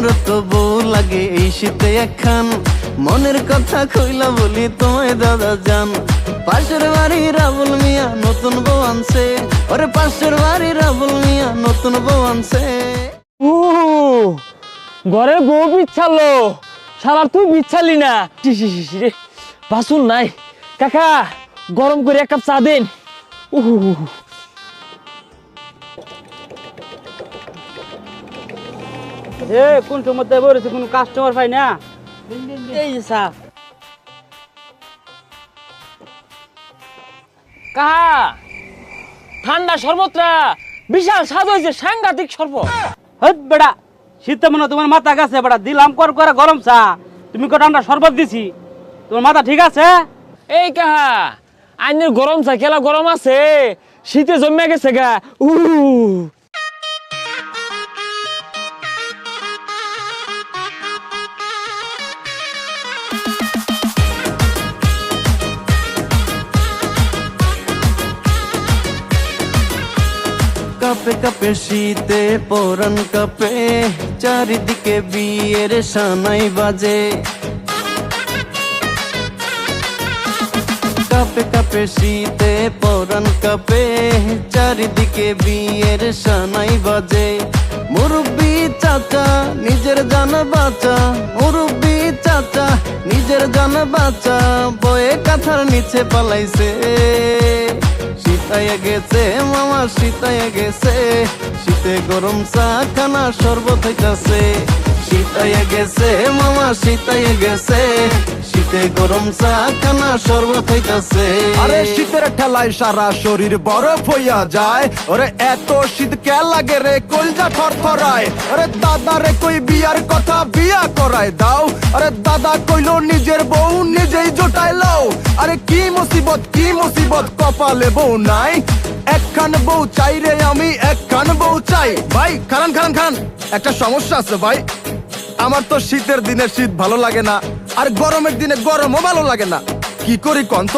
আমার তো বউ লাগে এই শীতে একখান, মনের কথা কইলা বলি তোমায় দাদা জান। পাশের বাড়ির আবুল মিয়া নতুন বউ আনছে, ওরে পাশের বাড়ির আবুল মিয়া নতুন বউ আনছে। ঘরে বউ বিচ্ছালো, শালার তুই বিচ্ছালি না রে। বাসুন নাই কাকা, গরম করে এক কাপ চা দেন। কোন সময় বলেছে কোনো কাস্টমার পাই না। এই যে চা কাহা, ঠান্ডা শরবতটা বিশাল স্বাদ হয়েছে, সাংঘাতিক শরবত। বেড়া শীতে মনে তোমার মাথা গেছে বেড়া, দিলাম করে গরম চা, তুমি কো ঠান্ডা শরবত দিছি, তোমার মাথা ঠিক আছে? এই কাহা, আইনের গরম চা কেলা গরম আছে, শীতে জমে গেছে গা। কাপে কাপে শীতে পরান কাপে, চারিদিকে বিয়ের সানাই বাজে। কাপে কাপে শীতে পরান কাপে, চারিদিকে বিয়ের সানাই বাজে। মুরব্বি চাচা নিজের জান বাঁচা, মুরব্বি চাচা নিজের জান বাঁচা, বয়ে কাঁথার নিচে পালাইছে। শীতায় গেছে মামা শীতায় গেছে, শীতে গরম চা খানা শরবত হইতাছে। শীতায় গেছে মামা শীতায় গেছে, শীতে গরম চা খানা শরবত হইতাছে। আরে শীতের ঠেলায় সারা শরীর বরফ হইয়া যায়, ওরে এত শীত কে লাগে রে কলজা থরথরায়। আরে দাদা রে কই বিয়ার কথা বিয়া করায় দাও, আরে দাদা কইলো নিজের বউ নিজেই জোটাই লও। আরে কি মুসিবত কপালে বউ নাই, একখান বউ চাই রে আমি একখান বউ চাই। ভাই খান একটা সমস্যা আছে ভাই, আমার তো শীতের দিনে শীত ভালো লাগে না, আর গরমের দিনে গরমও ভালো লাগে না। কি করি কন্ত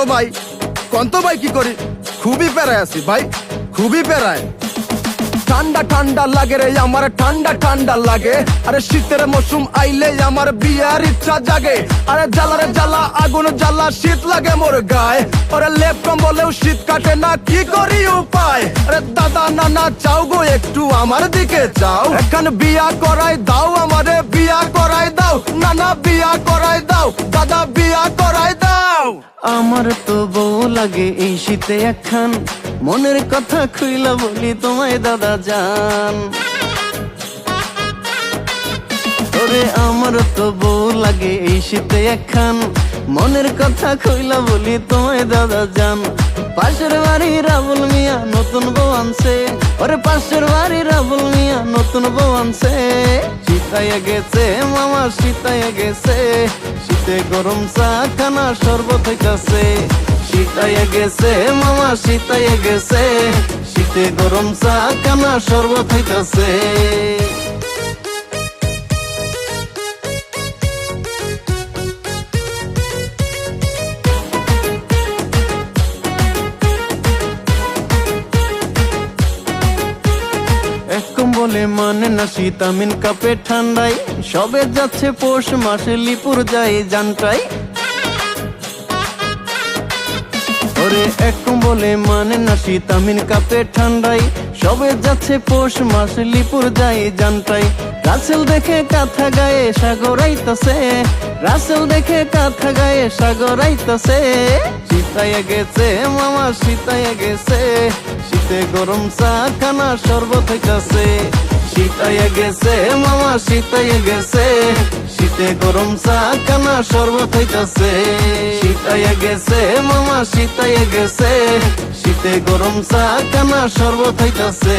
ভাই কি করি, খুবই প্যারায় আছি ভাই, খুবই প্যারায়। ঠান্ডা লাগে রে আমার ঠান্ডা লাগে, আরে শীতের মৌসুম আইলে আমার বিয়ার ইচ্ছা জাগে। আরে জ্বালা রে জ্বালা আগুন জ্বালা শীত লাগে মোর গায়ে, ওরে লেপ কম্বলেও শীত কাটে না, কি করি উপায়। আরে দাদা নানা চাও গো একটু আমার দিকে চাও, এখন বিয়া করাই দাও আমারে বিয়া করাই দাও, নানা বিয়া করাই দাও, দাদা বিয়া করাই দাও। আমার তো বউ লাগে এই শীতে একখান, মনের কথা খুইলা বলি তোমায় দাদা জান। ওরে আমার তো বউ লাগে এই শীতে একখান, মনের কথা খুইলা বলি তোমায় দাদা জান। পাশের বাড়ির আবুল মিয়া নতুন বউ আনছে, ওরে পাশের বাড়ির আবুল মিয়া নতুন বউ আনছে। শীতায় গেছে মামা শীতায় গেছে, শীতে গরম চা খানা শরবত হইতাছে। শীতায় গেছে মামা শীতায় গেছে, শীতে গরম চা খানা শরবত হইতাছে। বলে মানে না শীত আমিন কাপে ঠান্ডায়, সবে যাচ্ছে পৌষ মাসে লিপুর যায় জানটাই। ওরে এক বলে মানে না শীত আমিন কাপে ঠান্ডায়, সবে যাচ্ছে পৌষ মাসে লিপুর যায় জানটাই। রাসেল দেখে কাঁথা গায়ে সাগর আইতাছে, রাসেল দেখে কাঁথা গায়ে সাগর আইতাছে। শীতায় গেছে মামা শীতায় গেছে, শীতে গরম চা খানা শরবত হইতাছে। শীতায় গেছে মামা শীতায় গেছে, শীতে গরম চা খানা শরবত হইতাছে। শীতায় গেছে মামা শীতায় গেছে, শীতে গরম চা খানা শরবত হইতাছে।